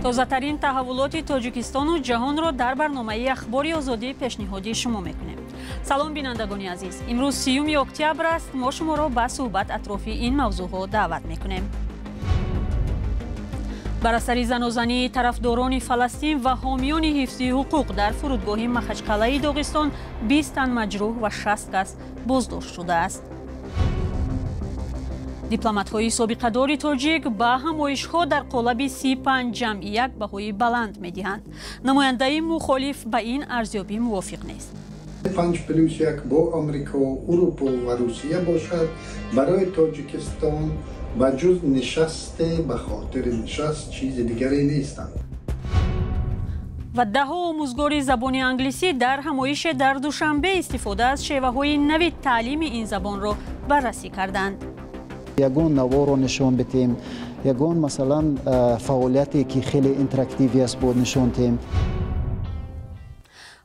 تازه‌ترین تحولات تاجیکستان و جهان را در برنامه اخباری آزادی پیشنهادی شما میکنیم. سلام بینندگان عزیز. امروز 30 اکتبر است. ما شما را به صحبت اطرافی این موضوع ها دعوت میکنیم. بر اثر زنازنی طرفداران فلسطین و حامیان حفظ حقوق در فرودگاه مخچقلعه داغستان 20 تن مجروح و 60 کس بازداشت شده است. دیپلمات‌های سابقه‌دار تاجیک به همایش‌ها در قالب 35 جمعیت بهای بلند می‌دهند. نماینده مخالف به این ارزیابی موافق نیست. 5+1 با آمریکا، اروپا و روسیه باشد برای تاجیکستان و جز نشست به خاطر نشست چیز دیگری نیستند. و 10 آموزگار زبان انگلیسی در همایش در دوشنبه استفاده از شیوه‌های نوی تعلیم این زبان را بررسی کردند. یگان نوار رو نشان بدیم، یگان مثلا فعالیتی که خیلی اینتراکتیوی است بود نشان دهیم.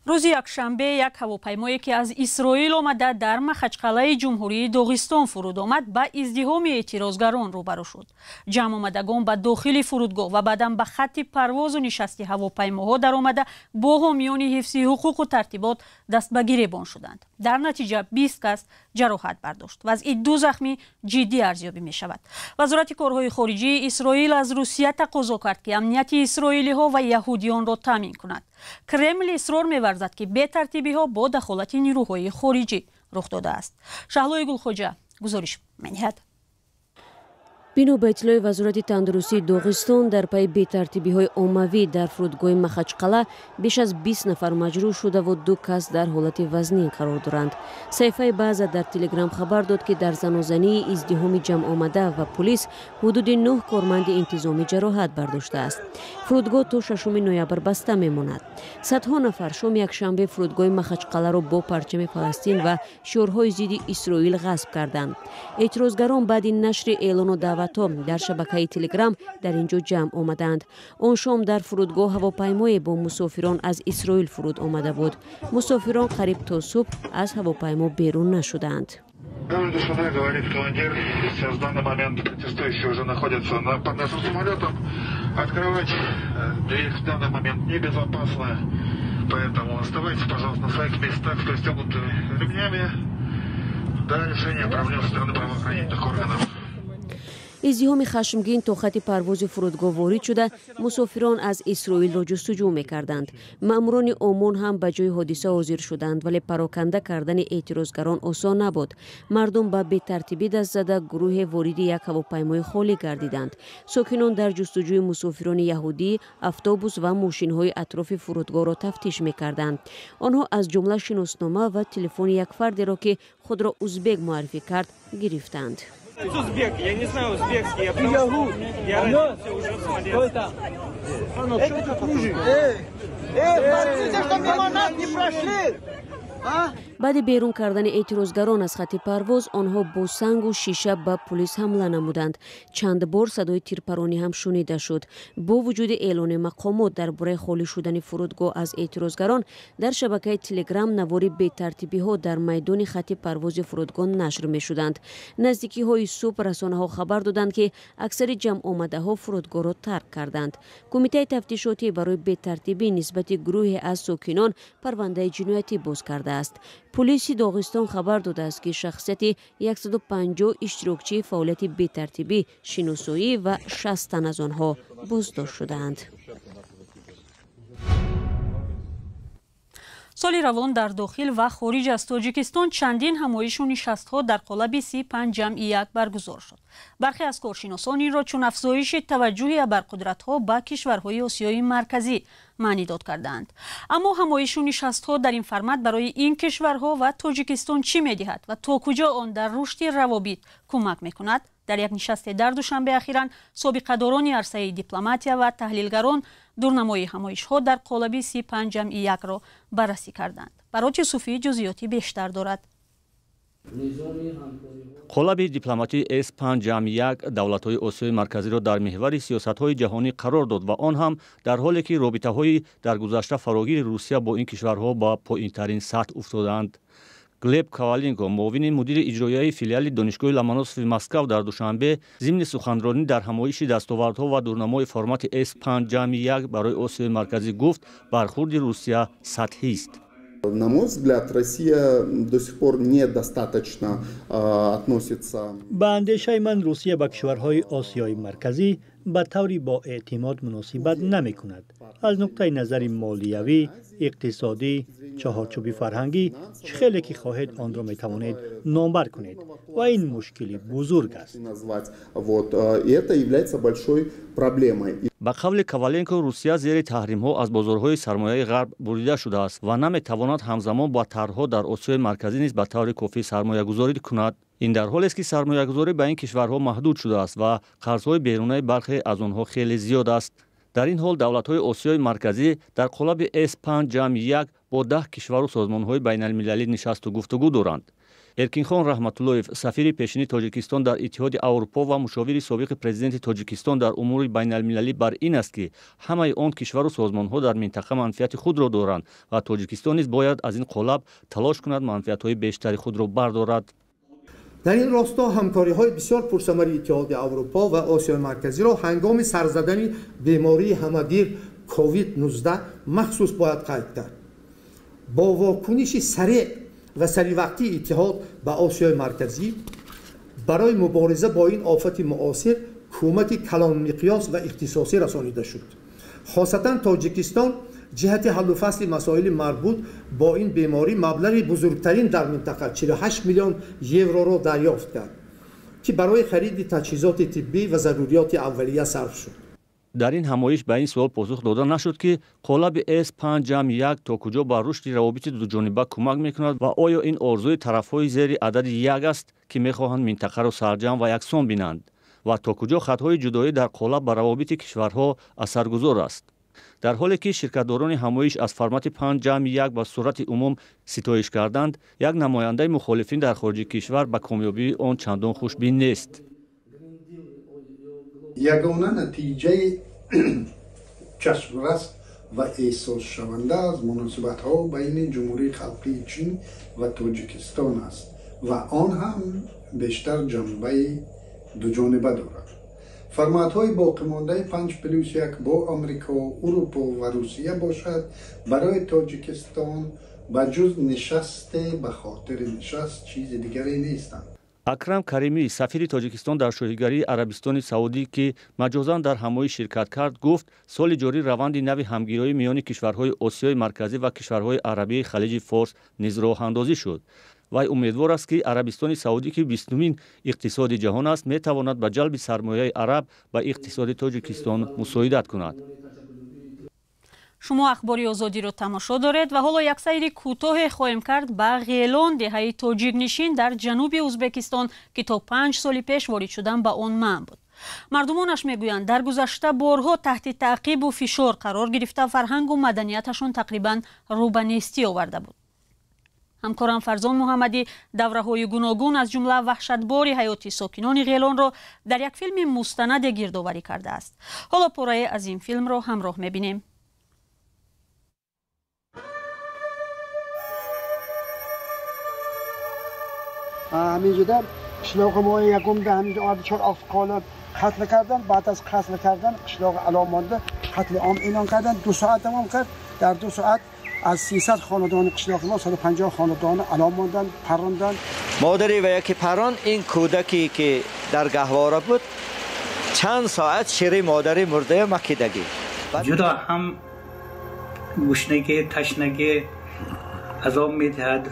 روز یکشنبه یک هواپیمایی که از اسرائیل آمده در مخچقلعه جمهوری داغستان فرود آمد با ازدحام اعتراضگران روبرو شد. جمع آمدگان به داخل فرودگاه و بعداً به خط پرواز و نشست هواپیماها در آمده با حامیان حفظ حقوق و ترتیبات دست به گریبان شدند. در نتیجه 20 کس جراحت برداشت و از این 2 زخمی جدی ارزیابی می شود. وزارت کارهای خارجی اسرائیل از روسیه تقاضا کرد که امنیت اسرائیلی ها و یهودیان را تامین کند. کرمل اصرار می‌ورزد که بی ترتیبی ها با دخالت نیروهای خارجی رخ داده است. شهلای گلخوجه گزارش می‌دهد. بنا به اطلاع وزارت تندرستی داغستان در پی بی‌ترتیبی‌های عمومی در فرودگاه مخچقلعه بیش از 20 نفر مجروح شده و 2 کس در حالت وزنی قرار دارند. صحیفه بعض در تلگرام خبر داد که در زنازنی ازدحام جمع آمده و پلیس حدود 9 کارمند انتظامی جراحت برداشته است. فرودگاه تا 6 نوامبر بسته میماند. صدها نفر شام یکشنبه فرودگاه مخچقلعه را با پرچم فلسطین و شعارهای ضد اسرائیل غصب کردند. اعتراضگران بعد نشر اعلان و دعوت در شبکه تلگرام در اینجا جمع آمدند. آن شام در فرودگاه هواپیمای با مسافران از اسرائیل فرود آمده بود. مسافران قریب تا صبح از هواپیما بیرون نشدند. Говорит командир, сейчас в данный момент протестующие уже находятся под нашим самолетом. Открывать дверь в данный момент небезопасно, поэтому оставайтесь, пожалуйста, на своих местах с пристегнутыми ремнями до решения проблем со стороны правоохранительных органов. ازدحام خشمگین تا خط پرواز فرودگاه وارد شده مسافران از اسرائیل را جستجو می‌کردند. ماموران عمان هم به جای حادثه حاضر شدند ولی پراکنده کردن اعتراضگران آسان نبود. مردم به بی‌ترتیبی دست زده گروه وارد یک هواپیمای خالی گردیدند. ساکنان در جستجوی مسافران یهودی اتوبوس و ماشین‌های اطراف فرودگاه را تفتیش می‌کردند. آنها از جمله شناسنامه و تلفن یک فردی را که خود را ازبک معرفی کرد گرفتند. Узбек, я не знаю узбекский, я родился уже в Смоленске. Что ты кружишь? Смотрите, что мимо нас не прошли! بعد بیرون کردن اعتراضگران از خط پرواز آنها با سنگ و شیشه به پلیس حمله نمودند. چند بار صدای تیرپرانی هم شنیده شد. با وجود اعلان مقامات درباره خالی شدن فرودگاه از اعتراضگران در شبکه تلگرام نوار بی‌ترتیبی ها در میدان خط پرواز فرودگاه نشر می شدند. نزدیکی های صبح رسانه ها خبر دادند که اکثر جمع آمده ها فرودگاه را ترک کردند. کمیته تفتیشاتی برای بی‌ترتیبی نسبت گروه از ساکنان پرونده جنایتی باز کرده است. پلیس داغستان خبر داده است که شخصیت 150 اشتراکچی فعالیت بی‌ترتیبی شناسایی و 60 تن از آنها بازداشت شدند. سال روان در داخل و خارج از تاجیکستان چندین همایش و نشست‌ها در قالب 35 جمعیت برگزار شد. برخی از کارشناسان این را چون افزایش توجه ابرقدرت‌ها به کشورهای آسیای مرکزی معنی داد کردند. اما همایش و نشست‌ها در این فرمت برای این کشورها و تاجیکستان چی می‌دهد و تا کجا آن در رشد روابط کمک می‌کند؟ در یک نشست در دوشنبه اخیراً سابقه‌داران عرصه دیپلماتیا و تحلیلگران دورنمای همایش‌ها در قالب 35 جمعیت را بررسی کردند. برات صوفی جزئیاتی بیشتر دارد. قالب دیپلماتی S5 جمعیت دولت‌های آسیای مرکزی را در محور سیاست‌های جهانی قرار داد و آن هم در حالی که رابطه‌های در گذشته فراگیر روسیه با این کشورها با پایین‌ترین سطح افتادند. глеб Kovalenko муовини мудири иҷроияи филиали донишгоҳи Ломоносови Москав дар душанбе зимни суханронӣ дар ҳамоиши дастовардҳо ва дурнамои формати S5-1 барои Осиёи марказӣ гуфт, бархурди Русия сатҳист. На мой взгляд, Россия до сих пор недостаточно относится. Ба андешаи ман Русия ба кишварҳои Осиёи марказӣ ба таври бо эътимод муносибат намекунад. аз нуқтаи назари молиявӣ, иқтисодӣ, чаҳорчӯби фарҳангӣ чӣ хеле ки хоҳед онро метавонед номбар кунед ва ин мушкили бузург аст. ба қавли Kovalenko, Русия зери таҳримҳо аз бозорҳои сармояи ғарб бурида шудааст ва наметавонад ҳамзамон ба тарҳҳо дар Осиёи марказӣ низ ба таври кофӣ сармоягузорӣ кунад. ин дар ҳолест ки сармоягузорӣ ба ин кишварҳо маҳдуд шудааст ва қарзҳои берунаи бархе аз онҳо хеле зиёд аст. дар ин ҳол давлатҳои Осиёи марказӣ дар қолаби S5-1 бо 10 кишвару созмонҳои байналмилалӣ нишасту гуфтугӯ доранд. Эркинхон Раҳматуллоев, сафири пешини Тоҷикистон дар Иттиҳоди Аврупо ва мушовири собиқи президенти Тоҷикистон дар умури байналмилалӣ бар ин аст ки ҳамаи он кишвару созмонҳо дар минтақа манфиати худро доранд ва Тоҷикистон низ бояд аз ин қолаб талош кунад манфиатҳои бештари худро бардорад. در این راستا همکاری‌های بسیار پرثمر اتحاد اروپا و آسیای مرکزی را هنگام سرزدن بیماری همه‌گیر کووید 19 مخصوص باید قید کرد. با واکنش سریع و سریع وقتی اتحاد به آسیای مرکزی برای مبارزه با این آفت معاصر کمک کلان مقیاس و اختصاصی رسانیده شد. خاصتا تاجیکستان جهت حل و فصل مسائل مربوط با این بیماری مبلغ بزرگترین در منطقه 48 میلیون یورو را دریافت کرد که برای خرید تجهیزات طبی و ضروریات اولیه صرف شد. در این همایش به این سوال پاسخ داده نشد که قالب S5-1 تا کجا بر رشد روابط دوجانبه کمک میکند و آیا این آرزوی طرفهای زیر عدد 1 است که میخواهند منطقه را سرجم و یکسان بینند و تا کجا خطهای جدایی در قالب بر روابط کشورها اثرگذار است. در حالی که شرکتداران همایش از فرمت 5-1 به صورت عموم ستایش کردند، یک نماینده مخالفین در خارج کشور به کامیابی آن چندان خوشبین نیست. یگانه نتیجه چشمرس و احساس شونده از مناسبت‌ها بین جمهوری خلقی چین و تاجیکستان است و آن هم بیشتر جنبه دوجانبه دارد. فرمت‌های باقی مانده 5+1 با آمریکا، اروپا و روسیه باشد برای تاجیکستان به جز نشست به خاطر نشست چیز دیگری نیستند. اکرم کریمی، سفیر تاجیکستان در شاهیگری عربستان سعودی که مجازاً در همایش شرکت کرد، گفت سال جاری روند نوی همگیری میان کشورهای آسیای مرکزی و کشورهای عربی خلیج فارس نیز راه اندازی شد. وی امیدوار است که عربستان سعودی که 20مین اقتصاد جهان است میتواند به جلب سرمایه عرب به اقتصاد تاجیکستان مساعدت کند. شما اخباری آزادی رو تماشا دارید و حالا یک سری کوتاه خواهیم کرد به غیلان دهه تاجیک نشین در جنوب ازبکستان که تا 5 سال پیش وارد شدن به آن منع بود. مردمانش میگویند در گذشته بارها تحت تعقیب و فشار قرار گرفته فرهنگ و مدنیتشون تقریبا رو به نیستی آورده بود. همکارم فرزان محمدی دوره‌های گوناگون از جمله وحشتبار حیات ساکنان غیلان را در یک فیلم مستند گردآوری کرده است. حالا پاره از این فیلم را همراه می‌بینیم. همینجا در قشلاق ما یکم ده همینجا آبچار افغان قتل کردن، بعد از قتل کردن قشلاق علا مانده قتل عام اعلام کردن. 2 ساعت تمام کرد. در 2 ساعت از 300 خاندان قشلاق ما 150 خاندان علا ماندن، پراندن. مادری و یکی پران این کودکی که در گهواره بود چند ساعت شیر مادری مرده مکیدگی. جدا هم گشنگی تشنگی عذاب میدهد.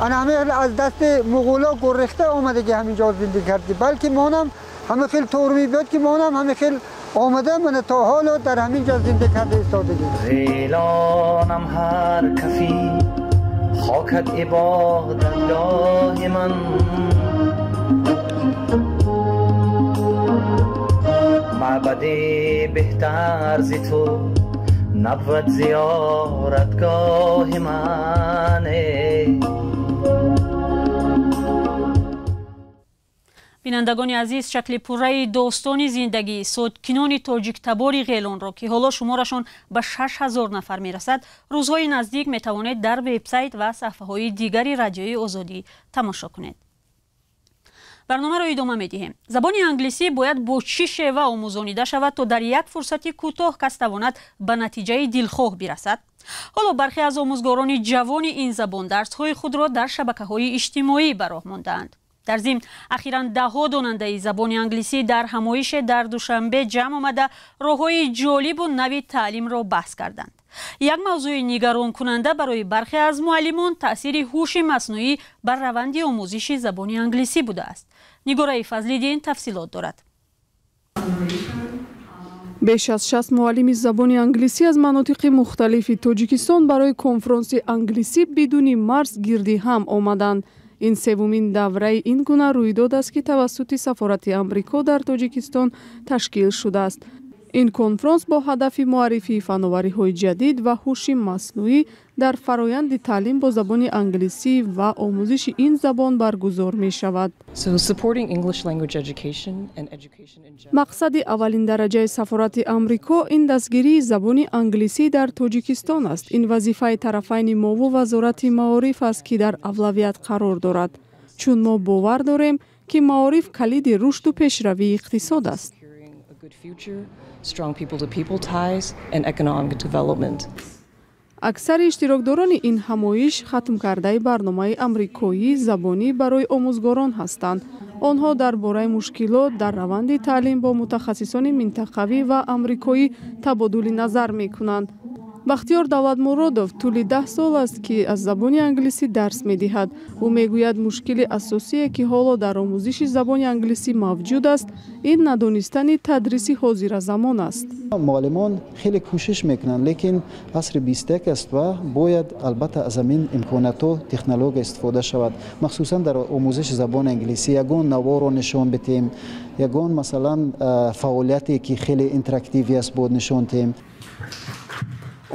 انا همه از دست مغولا گرخته آمده که همینجا زندگی کردی، بلکه مانم همه خیلی طور بود که مانم همه خیلی آمده من تا حالا در همینجا زندگی کرده ایستادگی. غیلانم هر کفی خاکت عبادت گاه من، معبد بهتر ز تو نبود زیارتگاه من. бинандагони азиз, шакли пурраи достони зиндагии содкинони тоҷиктабори ғелонро ки ҳоло шуморашон ба 6000 нафар мерасад, рӯзҳои наздик метавонед дар вебсайт ва саҳфаҳои дигари радиои озодӣ тамошо кунед. барномаро идома медиҳем. Забони англисӣ бояд бо чӣ шева омӯзонида шавад то дар як фурсати кӯтоҳ кас тавонад ба натиҷаи дилхоҳ бирасад? ҳоло бархе аз омӯзгорони ҷавони ин забон дарсҳои худро дар шабакаҳои иҷтимоӣ ба роҳ мондаанд. дар зимн ахиран даҳҳо донандаи забони англисӣ дар ҳамоише дар душанбе ҷамъ омада роҳҳои ҷолибу нави таълимро баҳс карданд. як мавзӯи нигаронкунанда барои бархе аз муаллимон таъсири ҳуши маснуӣ бар раванди омӯзиши забони англисӣ будааст. нигораи фазлиддин тафсилот дорад. беш аз 60 муаллими забони англисӣ аз манотиқи мухталифи тоҷикистон барои конфронси англисӣ бидуни марз гирди ҳам омаданд. ин севумин давраи ин гуна рӯйдод аст ки тавассути сафорати амрико дар тоҷикистон ташкил шудааст. ин конфронс бо ҳадафи муаррифии фановариҳои ҷадид ва ҳуши маснуӣ дар фароянди таълим бо забони англисӣ ва омӯзиши ин забон баргузор мешавад. мақсади аввалин дараҷаи сафорати амрико ин дастгирии забони англисӣ дар тоҷикистон аст. ин вазифаи тарафайни мову вазорати маориф аст ки дар авлавият қарор дорад, чун мо бовар дорем ки маориф калиди рушду пешравии иқтисод аст. аксари иштирокдорони ин ҳамоиш хатмкардаи барномаи амрикоии забонӣ барои омӯзгорон ҳастанд. онҳо дар бораи мушкилот дар раванди таълим бо мутахассисони минтақавӣ ва амрикоӣ табодули назар мекунанд. бахтиёр давлатмуродов тӯли 10 сол аст ки аз забони англисӣ дарс медиҳад. ӯ мегӯяд мушкили асосие ки ҳоло дар омӯзиши забони англисӣ мавҷуд аст, ин надонистани тадриси ҳозиразамон аст. муаллимон хеле кӯшиш мекунанд, лекин асри 21 аст ва бояд албатта аз амин имконатҳо технология истифода шавад. махсусан дар омӯзиши забони англисӣ ягон наворо нишон битем, ягон масалан фаъолияте ки хеле интерактиви аст бод нишон тем.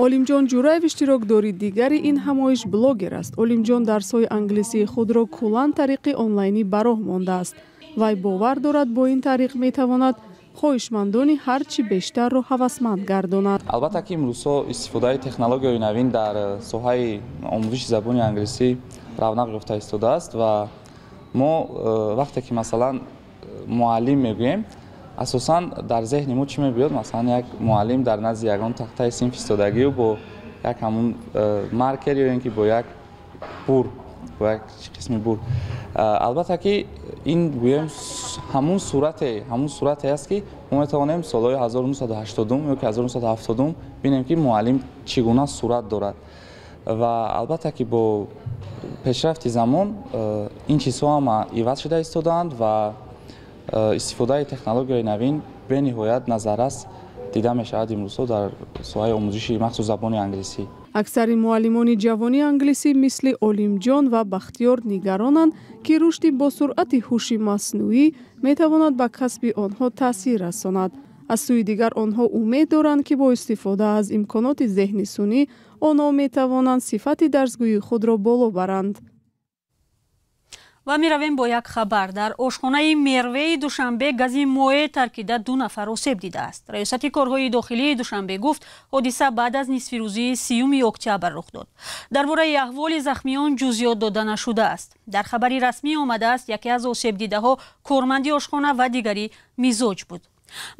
олимҷон ҷураев иштирокдори дигари ин ҳамоиш блогер аст. олимҷон дарсҳои англисии худро куллан тариқи онлайнӣ ба роҳ мондааст. вай бовар дорад бо ин тариқ метавонад хоҳишмандони ҳарчи бештарро ҳавасманд гардонад. албатта ки имрӯзҳо истифодаи технологияҳои навин дар соҳаи омӯзиши забони англисӣ равнақ ёфта истодааст ва мо вақте ки масалан муаллим мегӯем, асосан дар зеҳни мо чӣ мебиёд? Масалан як муаллим дар назди ягон тахтаи синф истодагию бо як ҳамун маркер ё ин ки бо як бур, бо як қисми бур. албатта ки ин гӯем ҳамун сурате аст ки мо метавонем солҳои 1980 ё ки 1970 бинем ки муаллим чӣ гуна сурат дорад. ва албатта ки бо пешрафти замон ин чизҳо ҳам иваз шуда истодаанд ва истифодаи технологияи навин бениҳоят назаррас дида мешавад имрӯзҳо дар соҳаи омӯзиши махсус забони англисӣ. аксари муаллимони ҷавони англисӣ мисли олимҷон ва бахтиёр нигаронанд ки рушди босуръати ҳуши маснуӣ метавонад ба касби онҳо таъсир расонад. аз сӯи дигар онҳо умед доранд ки бо истифода аз имконоти зеҳни сунъӣ онҳо метавонанд сифати дарсгӯии худро боло баранд. ва меравем бо як хабар. дар ошхонаи мервеи душанбе гази моеъ таркида 2 нафар осеб дидааст. раёсати корҳои дохилии душанбе гуфт ҳодиса баъд аз нисфи рӯзии 3 октябр рух дод. дар бораи аҳволи захмиён ҷузъиёт дода нашудааст. дар хабари расмӣ омадааст яке аз осебдидаҳо корманди ошхона ва дигари мизоҷ буд.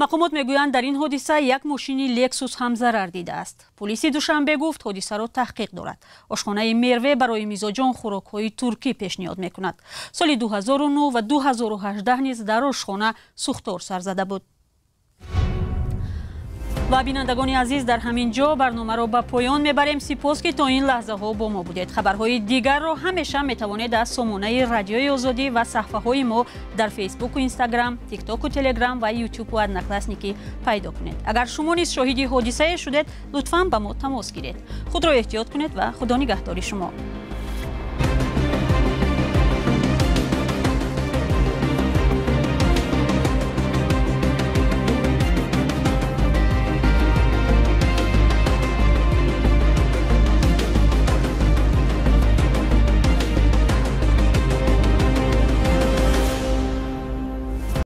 мақомот мегӯянд дар ин ҳодиса як мошини лексус ҳам зарар дидааст. полиси душанбе гуфт ҳодисаро таҳқиқ дорад. ошхонаи мерве барои мизоҷон хӯрокҳои туркӣ пешниҳод мекунад. соли 2009 ва 2018 низ дар ошхона сӯхтор сар зада буд. ва бинандагони азиз, дар ҳамин ҷо барномаро ба поён мебарем. сипос ки то ин лаҳзаҳо бо мо будед. хабарҳои дигарро ҳамеша метавонед аз сомонаи радиои озодӣ ва саҳфаҳои мо дар фейсбуку инстаграм, тиктоку телеграм ва ютубу одноклассники пайдо кунед. агар шумо низ шоҳиди ҳодисае шудед, лутфан ба мо тамос гиред. худро эҳтиёт кунед ва худо нигаҳдори шумо.